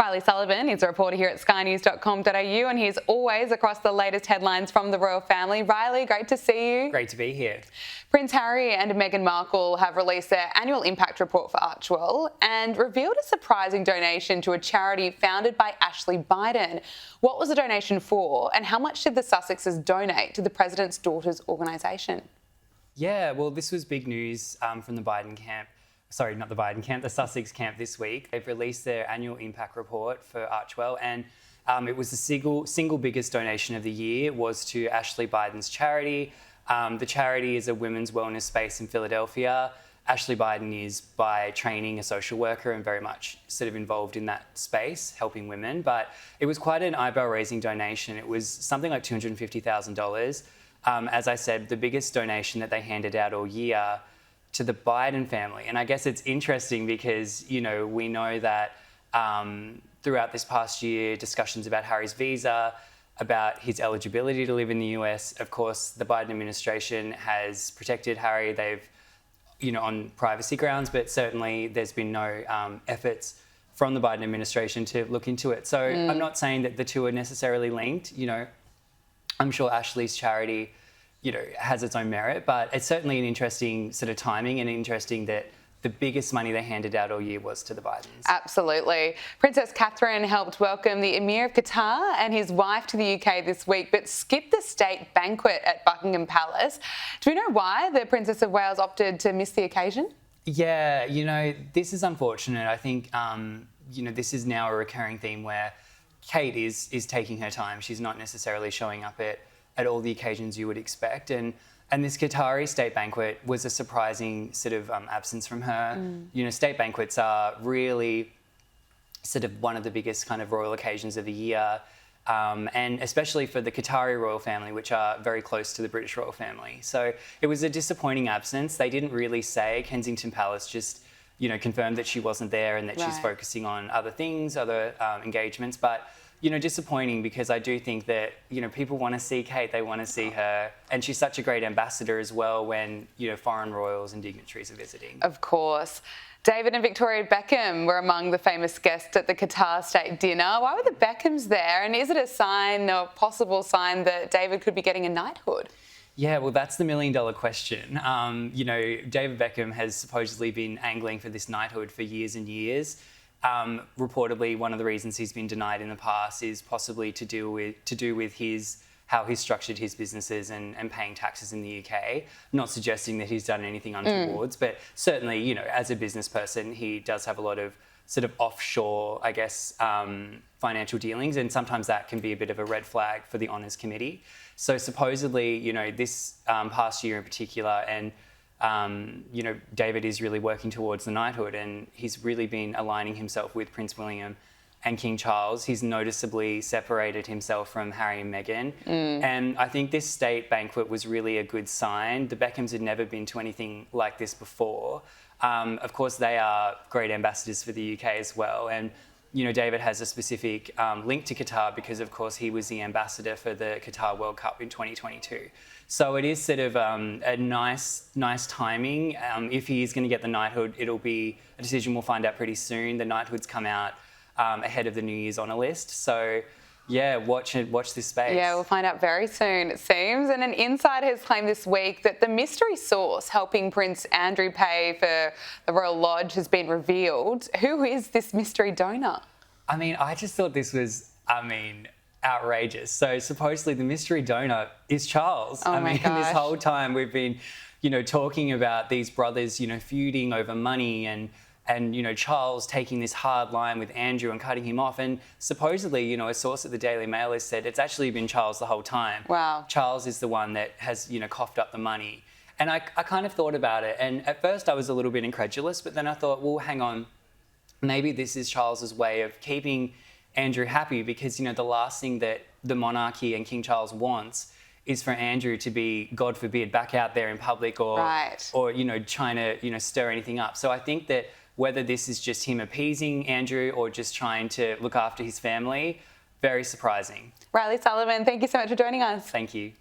Reilly Sullivan is a reporter here at skynews.com.au and he's always across the latest headlines from the royal family. Reilly, great to see you. Great to be here. Prince Harry and Meghan Markle have released their annual impact report for Archewell and revealed a surprising donation to a charity founded by Ashley Biden. What was the donation for and how much did the Sussexes donate to the president's daughter's organisation? Yeah, well, this was big news from the Biden camp. Sorry, not the Biden camp, the Sussex camp this week. They've released their annual impact report for Archewell and it was the single biggest donation of the year was to Ashley Biden's charity. The charity is a women's wellness space in Philadelphia. Ashley Biden is by training a social worker and very much sort of involved in that space, helping women. But it was quite an eyebrow-raising donation. It was something like $250,000. As I said, the biggest donation that they handed out all year to the Biden family. And I guess it's interesting because, you know, we know that throughout this past year, discussions about Harry's visa, about his eligibility to live in the US, of course, the Biden administration has protected Harry. They've, you know, on privacy grounds, but certainly there's been no efforts from the Biden administration to look into it. So I'm not saying that the two are necessarily linked. You know, I'm sure Ashley's charity, you know, has its own merit, but it's certainly an interesting sort of timing and interesting that the biggest money they handed out all year was to the Bidens. Absolutely. Princess Catherine helped welcome the Emir of Qatar and his wife to the UK this week, but skipped the state banquet at Buckingham Palace. Do we know why the Princess of Wales opted to miss the occasion? Yeah, you know, this is unfortunate. I think, you know, this is now a recurring theme where Kate is taking her time. She's not necessarily showing up at all the occasions you would expect. And this Qatari state banquet was a surprising sort of absence from her. You know, state banquets are really sort of one of the biggest kind of royal occasions of the year. And especially for the Qatari royal family, which are very close to the British royal family. So it was a disappointing absence. They didn't really say. Kensington Palace just, you know, confirmed that she wasn't there and that she's focusing on other things, other engagements. But you know, disappointing because I do think that, you know, people want to see Kate, they want to see her. And she's such a great ambassador as well when, you know, foreign royals and dignitaries are visiting. Of course. David and Victoria Beckham were among the famous guests at the Qatar state dinner. Why were the Beckhams there? And is it a sign, a possible sign, that David could be getting a knighthood? Yeah, well, that's the million-dollar question. You know, David Beckham has supposedly been angling for this knighthood for years and years. Reportedly, one of the reasons he's been denied in the past is possibly to do with how he's structured his businesses and paying taxes in the UK. Not suggesting that he's done anything untowards, but certainly, you know, as a business person, he does have a lot of sort of offshore, I guess, financial dealings, and sometimes that can be a bit of a red flag for the Honours Committee. So supposedly, you know, this past year in particular, and you know, David is really working towards the knighthood and he's really been aligning himself with Prince William and King Charles. He's noticeably separated himself from Harry and Meghan. And I think this state banquet was really a good sign. The Beckhams had never been to anything like this before. Of course, they are great ambassadors for the UK as well. And, you know, David has a specific link to Qatar because, of course, he was the ambassador for the Qatar World Cup in 2022. So it is sort of a nice timing. If he is going to get the knighthood, it'll be a decision we'll find out pretty soon. The knighthoods come out ahead of the New Year's honour list. So, yeah, watch this space. Yeah, we'll find out very soon, it seems. And an insider has claimed this week that the mystery source helping Prince Andrew pay for the Royal Lodge has been revealed. Who is this mystery donor? I mean, I just thought this was, outrageous. So supposedly the mystery donor is Charles. Oh my gosh. This whole time we've been, you know, talking about these brothers, you know, feuding over money and you know, Charles taking this hard line with Andrew and cutting him off. And supposedly, you know, a source at the Daily Mail has said it's actually been Charles the whole time. Wow. Charles is the one that has, you know, coughed up the money. And I kind of thought about it. And at first I was a little bit incredulous, but then I thought, well, hang on, maybe this is Charles's way of keeping Andrew happy because, you know, the last thing that the monarchy and King Charles wants is for Andrew to be, God forbid, back out there in public or you know, trying to, you know, stir anything up. So I think that whether this is just him appeasing Andrew or just trying to look after his family, very surprising. Reilly Sullivan, thank you so much for joining us. Thank you.